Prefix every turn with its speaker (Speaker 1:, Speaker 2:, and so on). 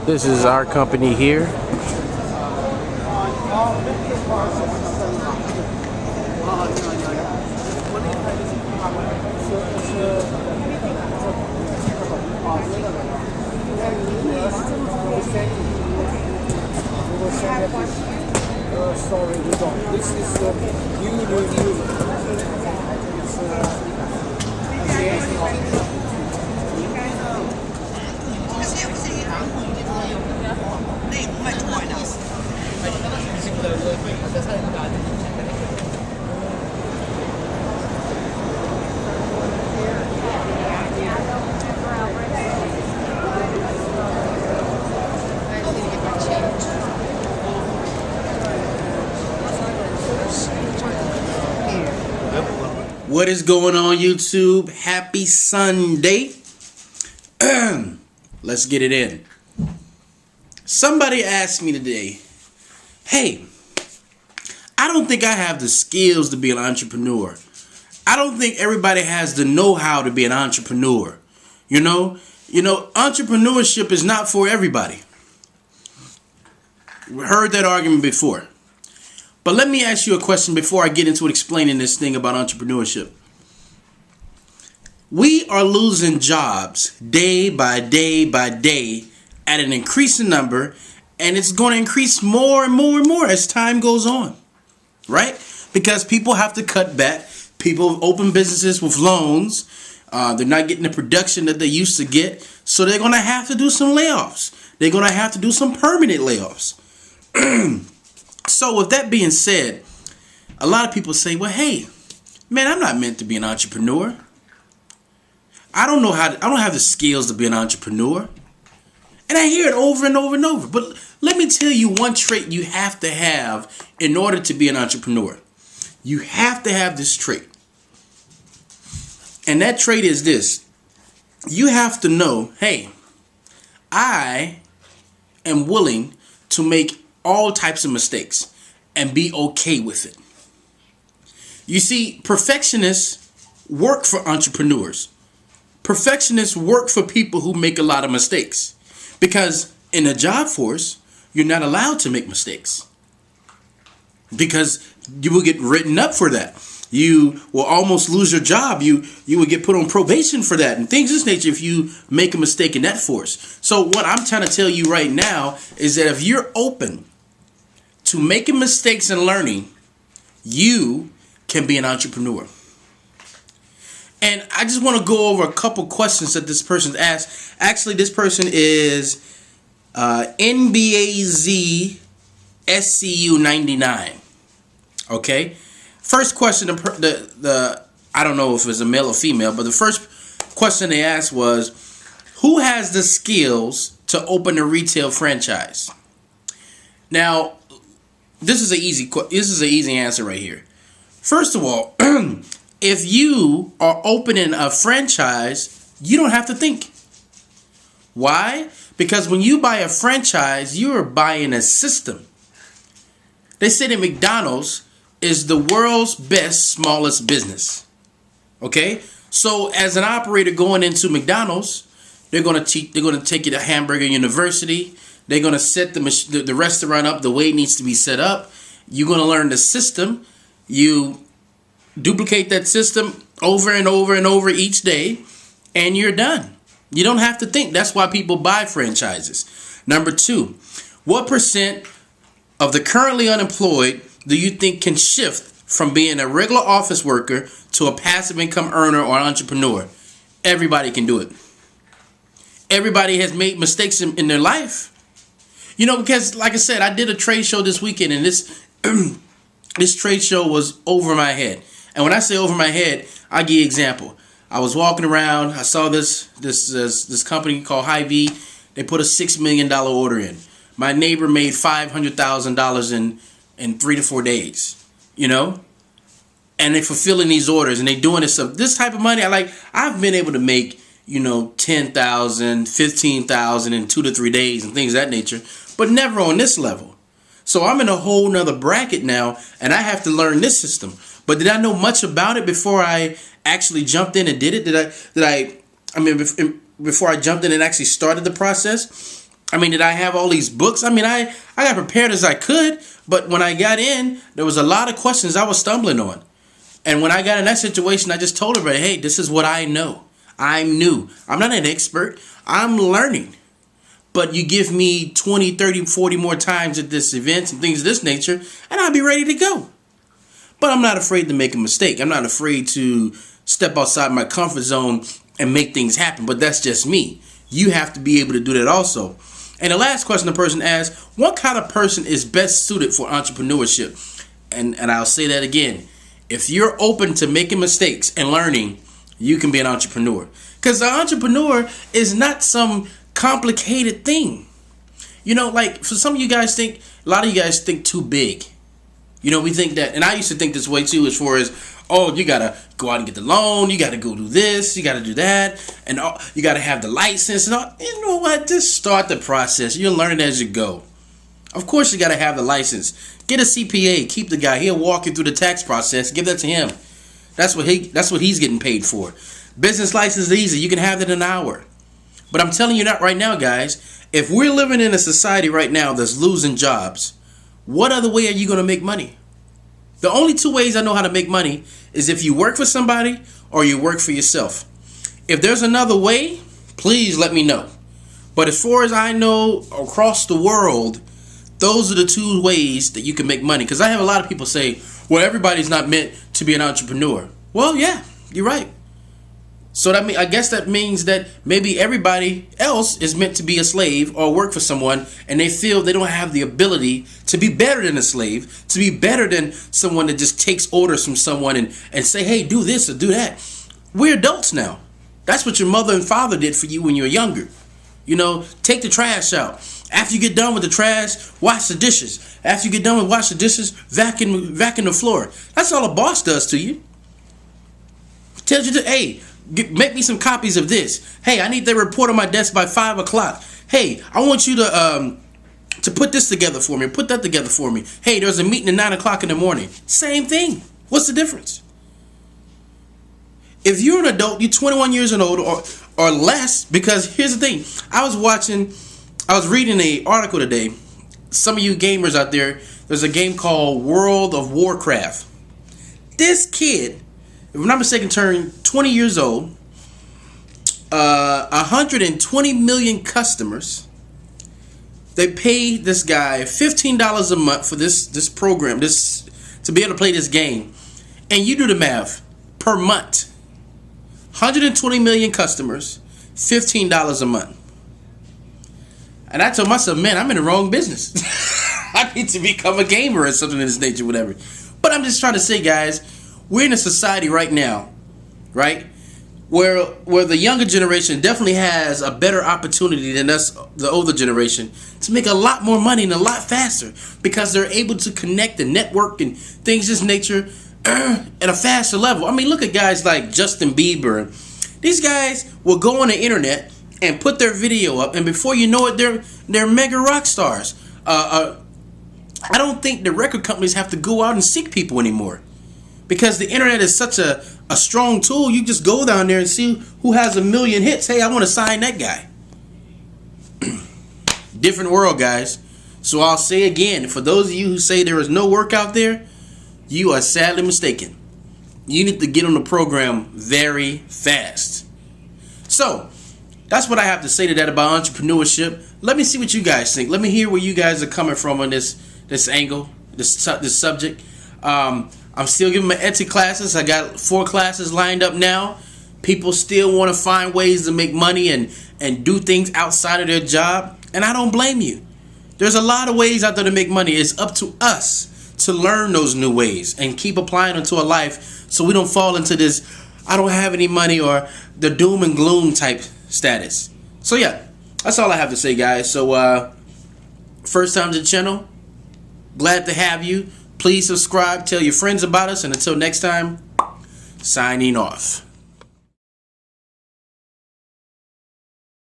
Speaker 1: This is our company here.
Speaker 2: This is new.
Speaker 3: What is going on, YouTube? Happy Sunday. Let's get it in. Somebody asked me today, hey, I don't think I have the skills to be an entrepreneur. I don't think everybody has the know-how to be an entrepreneur. You know, entrepreneurship is not for everybody. We heard that argument before. But let me ask you a question before I get into explaining this thing about entrepreneurship. We are losing jobs day by day by day at an increasing number, and it's going to increase more and more and more as time goes on, right? Because people have to cut back. People open businesses with loans. They're not getting the production that they used to get, so they're going to have to do some layoffs. They're going to have to do some permanent layoffs. So with that being said, a lot of people say, well, hey, man, I'm not meant to be an entrepreneur. I don't have the skills to be an entrepreneur. And I hear it over and over and over. But let me tell you one trait you have to have in order to be an entrepreneur. You have to have this trait. And that trait is this. You have to know, hey, I am willing to make all types of mistakes and be okay with it. You see, perfectionists work for entrepreneurs. Perfectionists work for people who make a lot of mistakes, because in a job force, you're not allowed to make mistakes, because you will get written up for that. You will almost lose your job. You will get put on probation for that and things of this nature if you make a mistake in that force. So what I'm trying to tell you right now is that if you're open to making mistakes and learning, you can be an entrepreneur. And I just want to go over a couple questions that this person's asked. Actually, this person is NBAZ SCU 99. Okay. First question, I don't know if it's a male or female, but the first question they asked was, who has the skills to open a retail franchise? Now, this is an easy answer right here. First of all, if you are opening a franchise, you don't have to think. Why? Because when you buy a franchise, you are buying a system. They say that McDonald's is the world's best, smallest business. Okay? So as an operator going into McDonald's, they're going to take you to Hamburger University. They're going to set the restaurant up the way it needs to be set up. You're going to learn the system. You duplicate that system over and over and over each day, and you're done. You don't have to think. That's why people buy franchises. Number two, what percent of the currently unemployed do you think can shift from being a regular office worker to a passive income earner or entrepreneur? Everybody can do it. Everybody has made mistakes in their life. You know, because like I said, I did a trade show this weekend, and this this trade show was over my head. And when I say over my head, I'll give you an example. I was walking around. I saw this company called Hy-Vee. They put a $6 million order in. My neighbor made $500,000 in 3 to 4 days. You know, and they're fulfilling these orders and they're doing this stuff. This type of money, I've been able to make, you know, 10,000, 15,000 in 2 to 3 days and things of that nature, but never on this level. So I'm in a whole nother bracket now, and I have to learn this system. But did I know much about it before I actually jumped in and did it? Before I jumped in and actually started the process? I mean, did I have all these books? I mean, I got prepared as I could, but when I got in, there was a lot of questions I was stumbling on. And when I got in that situation, I just told everybody, hey, this is what I know. I'm new. I'm not an expert. I'm learning. But you give me 20, 30, 40 more times at this event and things of this nature, and I'll be ready to go. But I'm not afraid to make a mistake. I'm not afraid to step outside my comfort zone and make things happen. But that's just me. You have to be able to do that also. And the last question the person asked, what kind of person is best suited for entrepreneurship? And I'll say that again. If you're open to making mistakes and learning, you can be an entrepreneur. Because the entrepreneur is not some complicated thing. You know, like for some of you guys think, a lot of you guys think too big. You know, we think that, and I used to think this way too, as far as, oh, you got to go out and get the loan, you got to go do this, you got to do that, and you got to have the license and all. You know what? Just start the process. You'll learn it as you go. Of course, you got to have the license. Get a CPA. Keep the guy. He'll walk you through the tax process. Give that to him. That's what he's getting paid for. Business license is easy. You can have that in an hour. But I'm telling you that right now, guys, if we're living in a society right now that's losing jobs, what other way are you going to make money? The only two ways I know how to make money is if you work for somebody or you work for yourself. If there's another way, please let me know. But as far as I know, across the world, those are the two ways that you can make money. Because I have a lot of people say, well, everybody's not meant to be an entrepreneur. Well, yeah, you're right. So I guess that means that maybe everybody else is meant to be a slave or work for someone, and they feel they don't have the ability to be better than a slave, to be better than someone that just takes orders from someone and say, hey, do this or do that. We're adults now. That's what your mother and father did for you when you were younger. You know, take the trash out. After you get done with the trash, wash the dishes. After you get done with wash the dishes, vacuum the floor. That's all a boss does to you. Tells you to, hey, make me some copies of this. Hey, I need that report on my desk by 5 o'clock. Hey, I want you to put this together for me. Put that together for me. Hey, there's a meeting at 9 o'clock in the morning. Same thing. What's the difference? If you're an adult, you're 21 years and older or less, because here's the thing. I was reading an article today. Some of you gamers out there, there's a game called World of Warcraft. This kid, if I'm not mistaken, turned 20 years old, 120 million customers. They paid this guy $15 a month for this program, to be able to play this game. And you do the math, per month. 120 million customers, $15 a month. And I told myself, man, I'm in the wrong business. I need to become a gamer or something of this nature, whatever. But I'm just trying to say, guys, we're in a society right now, right, where the younger generation definitely has a better opportunity than us, the older generation, to make a lot more money and a lot faster, because they're able to connect and network and things of this nature at a faster level. I mean, look at guys like Justin Bieber. These guys will go on the internet and put their video up, and before you know it, they're mega rock stars. I don't think the record companies have to go out and seek people anymore, because the internet is such a strong tool. You just go down there and see who has 1 million hits. Hey, I want to sign that guy. Different world, guys. So I'll say again, for those of you who say there is no work out there, you are sadly mistaken. You need to get on the program very fast. So that's what I have to say to that about entrepreneurship. Let me see what you guys think. Let me hear where you guys are coming from on this angle, this subject. I'm still giving my Etsy classes. I got 4 classes lined up now. People still want to find ways to make money and do things outside of their job, and I don't blame you. There's a lot of ways out there to make money. It's up to us to learn those new ways and keep applying them to our life, so we don't fall into this I don't have any money or the doom and gloom type status. So yeah, that's all I have to say, guys. So first time to the channel, glad to have you. Please subscribe, tell your friends about us, and until next time, signing off.